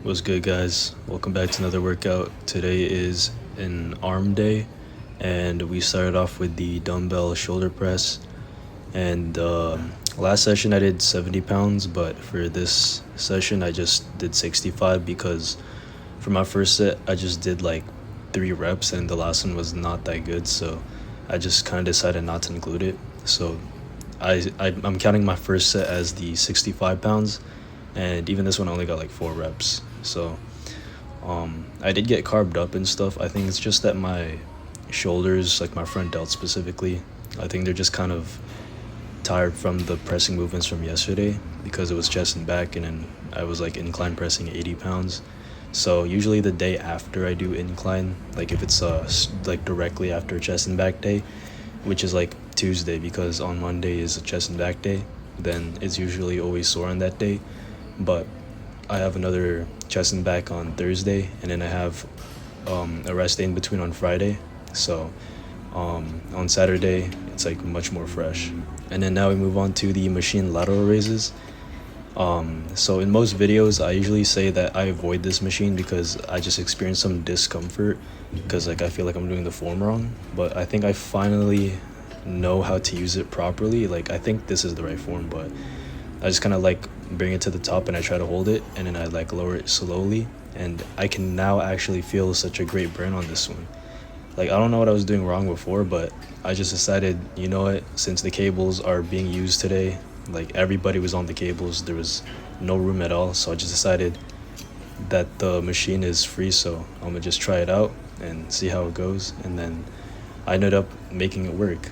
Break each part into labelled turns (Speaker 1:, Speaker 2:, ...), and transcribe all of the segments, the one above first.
Speaker 1: What's good, guys? Welcome back to another workout. Today is an arm day, and we started off with the dumbbell shoulder press. And last session I did 70 pounds, but for this session I just did 65 because for my first set I just did like 3 reps, and the last one was not that good, so I just kind of decided not to include it. So I'm counting my first set as the 65 pounds, and even this one only got like 4 reps. So I did get carved up and stuff. I think it's just that my shoulders, like my front delt specifically, I think they're just kind of tired from the pressing movements from yesterday because it was chest and back, and then I was like incline pressing 80 pounds. So usually the day after I do incline, like if it's like directly after chest and back day, which is like Tuesday, because on Monday is a chest and back day, then it's usually always sore on that day. But I have another chest and back on Thursday, and then I have a rest day in between on Friday. So on Saturday, it's like much more fresh. And then now we move on to the machine lateral raises. So in most videos, I usually say that I avoid this machine because I just experience some discomfort because like I feel like I'm doing the form wrong. But I think I finally know how to use it properly. Like I think this is the right form, but I just kind of like bring it to the top and I try to hold it, and then I like lower it slowly, and I can now actually feel such a great burn on this one. Like I don't know what I was doing wrong before, but I just decided, you know what, since the cables are being used today, like everybody was on the cables, there was no room at all, so I just decided that the machine is free, so I'm gonna just try it out and see how it goes. And then I ended up making it work.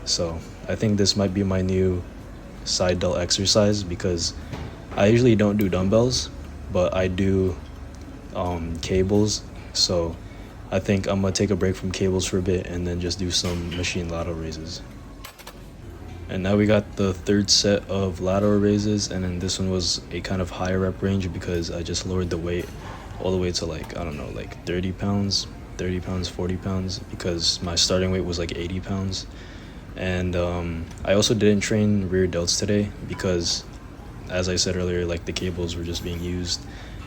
Speaker 1: So I think this might be my new side delt exercise because I usually don't do dumbbells, but I do cables. So I think I'm gonna take a break from cables for a bit and then just do some machine lateral raises. And now we got the third set of lateral raises, and then this one was a kind of higher rep range because I just lowered the weight all the way to like, I don't know, like 30 pounds, 40 pounds, because my starting weight was like 80 pounds. And I also didn't train rear delts today because, as I said earlier, like the cables were just being used.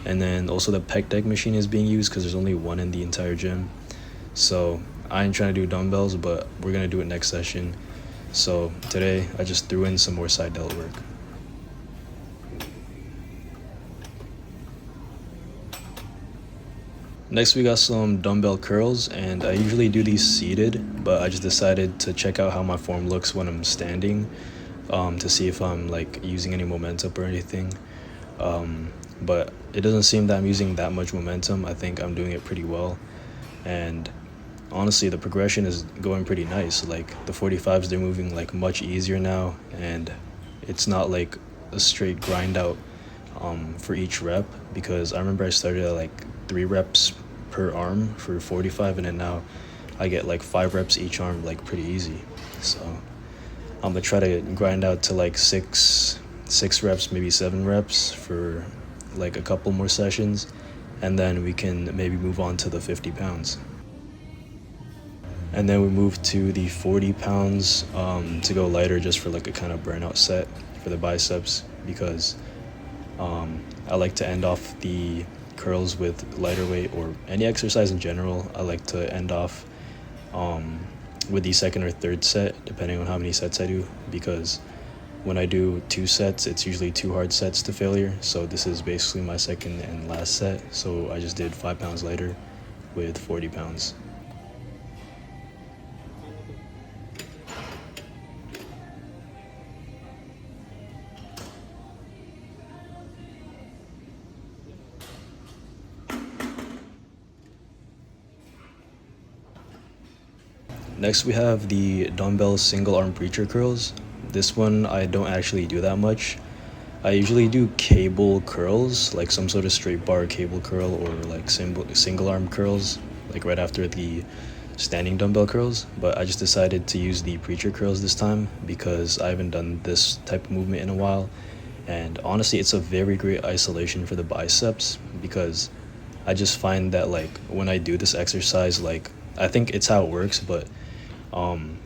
Speaker 1: And then also the pec deck machine is being used because there's only one in the entire gym. So I ain't trying to do dumbbells, but we're gonna do it next session. So today I just threw in some more side delt work. Next we got some dumbbell curls, and I usually do these seated, but I just decided to check out how my form looks when I'm standing, to see if I'm like using any momentum or anything. But it doesn't seem that I'm using that much momentum. I think I'm doing it pretty well, and honestly the progression is going pretty nice. Like the 45s, they're moving like much easier now, and it's not like a straight grind out for each rep, because I remember I started at like 3 reps per arm for 45, and then now I get like 5 reps each arm, like pretty easy. So I'm gonna try to grind out to like six reps, maybe 7 reps for like a couple more sessions, and then we can maybe move on to the 50 pounds. And then we move to the 40 pounds to go lighter, just for like a kind of burnout set for the biceps, because I like to end off the curls with lighter weight, or any exercise in general. I like to end off with the second or third set, depending on how many sets I do, because when I do 2 sets, it's usually 2 hard sets to failure. So this is basically my second and last set. So I just did 5 pounds lighter with 40 pounds. Next we have the dumbbell single arm preacher curls. This one I don't actually do that much. I usually do cable curls, like some sort of straight bar cable curl, or like single arm curls, like right after the standing dumbbell curls. But I just decided to use the preacher curls this time because I haven't done this type of movement in a while. And honestly, it's a very great isolation for the biceps, because I just find that like when I do this exercise, like I think it's how it works, but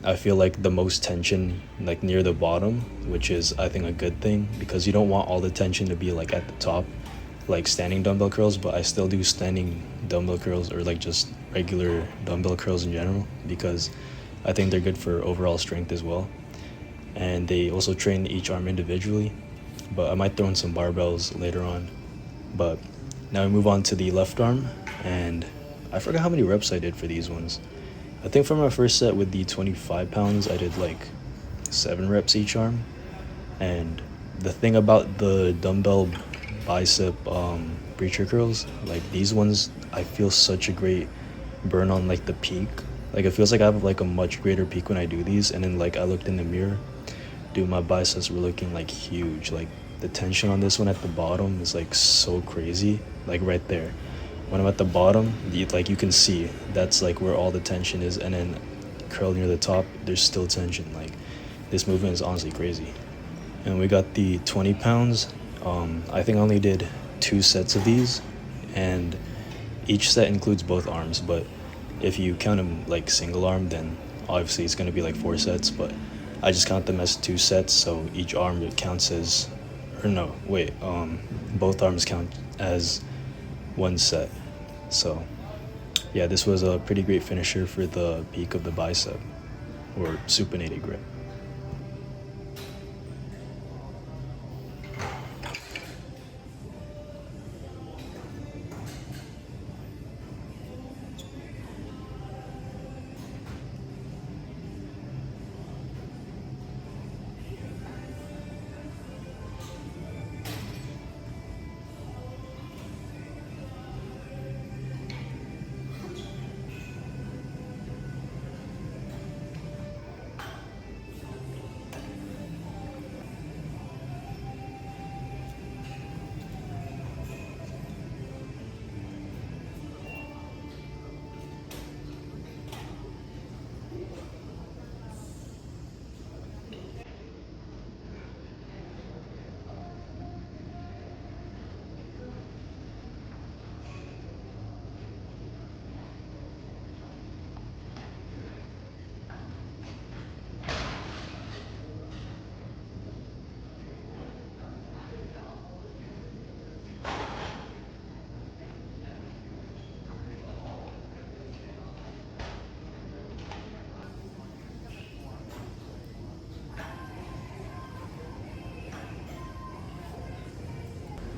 Speaker 1: I feel like the most tension like near the bottom, which is I think a good thing, because you don't want all the tension to be like at the top. like standing dumbbell curls, but I still do standing dumbbell curls or like just regular dumbbell curls in general because I think they're good for overall strength as well. And they also train each arm individually, but I might throw in some barbells later on. But now we move on to the left arm, and I forgot how many reps I did for these ones. I think for my first set with the 25 pounds, I did like 7 reps each arm. And the thing about the dumbbell bicep preacher curls, like these ones, I feel such a great burn on like the peak. Like it feels like I have like a much greater peak when I do these. And then like I looked in the mirror, dude, my biceps were looking like huge. Like the tension on this one at the bottom is like so crazy, like right there. When I'm at the bottom, like you can see that's like where all the tension is, and then curl near the top, there's still tension. Like this movement is honestly crazy. And we got the 20 pounds. I think I only did 2 sets of these, and each set includes both arms. But if you count them like single arm, then obviously it's gonna be like 4 sets. But I just count them as 2 sets, so each arm it counts as, or no, wait, both arms count as 1 set. So yeah, this was a pretty great finisher for the peak of the bicep, or supinated grip.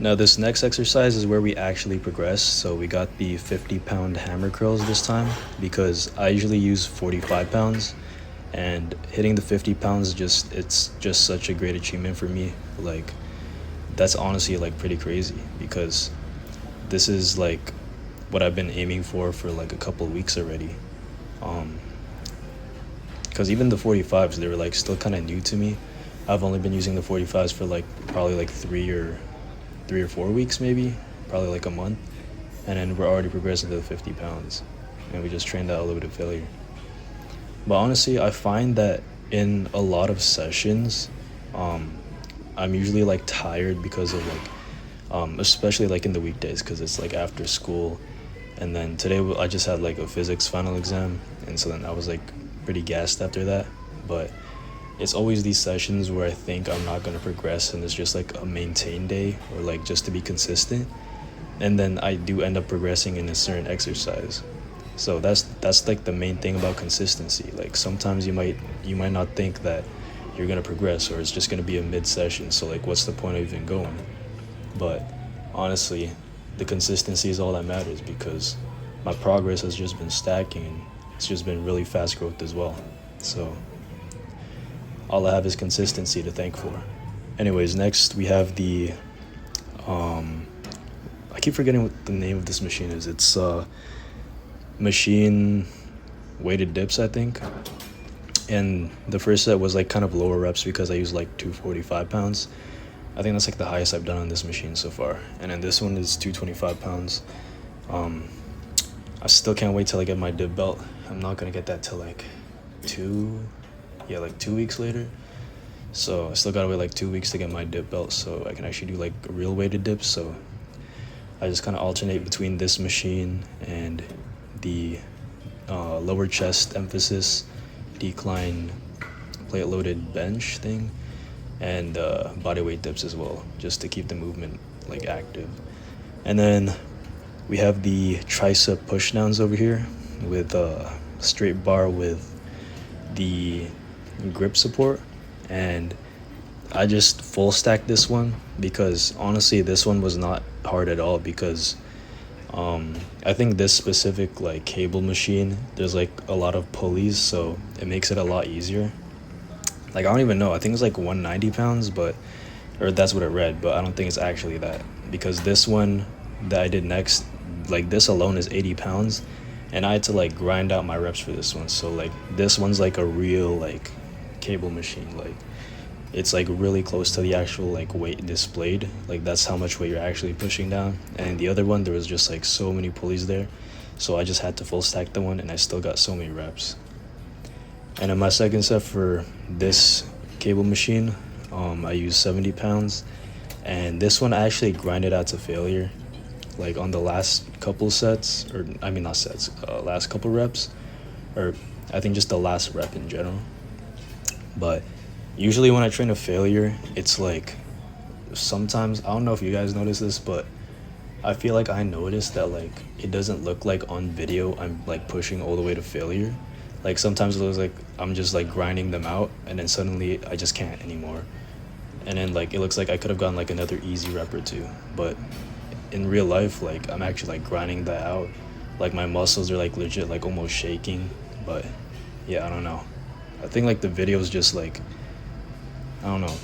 Speaker 1: Now this next exercise is where we actually progress. So we got the 50-pound hammer curls this time because I usually use 45 pounds, and hitting the 50 pounds it's just such a great achievement for me. Like that's honestly like pretty crazy because this is like what I've been aiming for like a couple of weeks already. Because even the 45s, they were like still kind of new to me. I've only been using the 45s for like probably like 3 or 4 weeks, maybe probably like a month, and then we're already progressing to the 50 pounds, and we just trained that a little bit of failure. But honestly, I find that in a lot of sessions, I'm usually like tired because of like especially like in the weekdays, because it's like after school, and then today I just had like a physics final exam, and so then I was like pretty gassed after that. But it's always these sessions where I think I'm not going to progress, and it's just like a maintain day, or like just to be consistent, and then I do end up progressing in a certain exercise. So that's like the main thing about consistency. Like sometimes you might not think that you're going to progress, or it's just going to be a mid session, so like what's the point of even going? But honestly, the consistency is all that matters, because my progress has just been stacking, and it's just been really fast growth as well. So all I have is consistency to thank for. Anyways, next we have the I keep forgetting what the name of this machine is. It's machine weighted dips, I think. And the first set was like kind of lower reps because I used like 245 pounds. I think that's like the highest I've done on this machine so far. And then this one is 225 pounds. I still can't wait till I get my dip belt. I'm not gonna get that till like 2 weeks later. So I still gotta wait like 2 weeks to get my dip belt, so I can actually do like real weighted dips. So I just kind of alternate between this machine and the lower chest emphasis decline plate loaded bench thing, and body weight dips as well, just to keep the movement like active. And then we have the tricep push downs over here with a straight bar with the grip support. And I just full stacked this one because honestly this one was not hard at all because I think this specific like cable machine, there's like a lot of pulleys, so it makes it a lot easier. Like I don't even know, I think it's like 190 pounds, but or that's what it read, but I don't think it's actually that because this one that I did next, like this alone is 80 pounds, and I had to like grind out my reps for this one. So like this one's like a real like cable machine, like it's like really close to the actual like weight displayed, like that's how much weight you're actually pushing down. And the other one, there was just like so many pulleys there, so I just had to full stack the one and I still got so many reps. And in my second set for this cable machine, I used 70 pounds, and this one I actually grinded out to failure like on the last couple sets, or I mean not sets, last couple reps, or I think just the last rep in general. But usually when I train to failure, it's like sometimes, I don't know if you guys notice this, but I feel like I noticed that like it doesn't look like on video I'm like pushing all the way to failure. Like sometimes it looks like I'm just like grinding them out and then suddenly I just can't anymore. And then like it looks like I could have gotten like another easy rep or two. But in real life, like I'm actually like grinding that out. Like my muscles are like legit like almost shaking. But yeah, I don't know. I think like the video is just like, I don't know,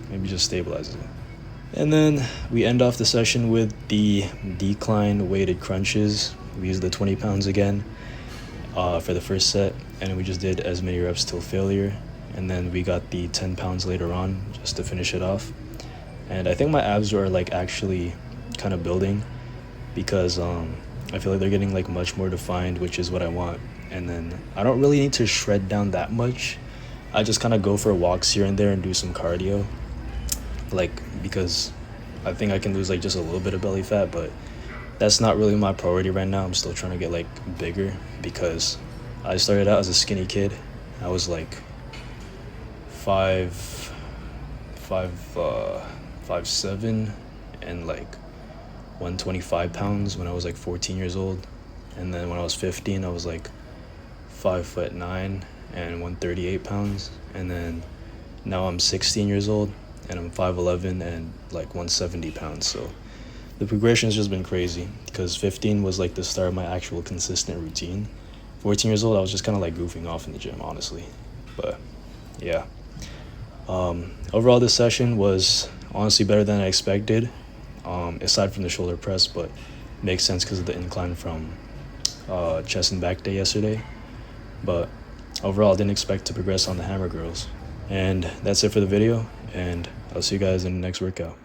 Speaker 1: maybe just stabilizes it. And then we end off the session with the decline weighted crunches. We used the 20 pounds again for the first set, and we just did as many reps till failure. And then we got the 10 pounds later on just to finish it off. And I think my abs are like actually kind of building because I feel like they're getting like much more defined, which is what I want. And then I don't really need to shred down that much. I just kind of go for walks here and there and do some cardio, like because I think I can lose like just a little bit of belly fat, but that's not really my priority right now. I'm still trying to get like bigger because I started out as a skinny kid. I was like 5'7" and like 125 pounds when I was like 14 years old. And then when I was 15, I was like 5'9" and 138 pounds. And then now I'm 16 years old and I'm 5'11" and like 170 pounds. So the progression has just been crazy because 15 was like the start of my actual consistent routine. 14 years old, I was just kind of like goofing off in the gym, honestly. But yeah. Overall, this session was honestly better than I expected, aside from the shoulder press, but makes sense because of the incline from chest and back day yesterday. But overall, I didn't expect to progress on the hammer girls. And that's it for the video, and I'll see you guys in the next workout.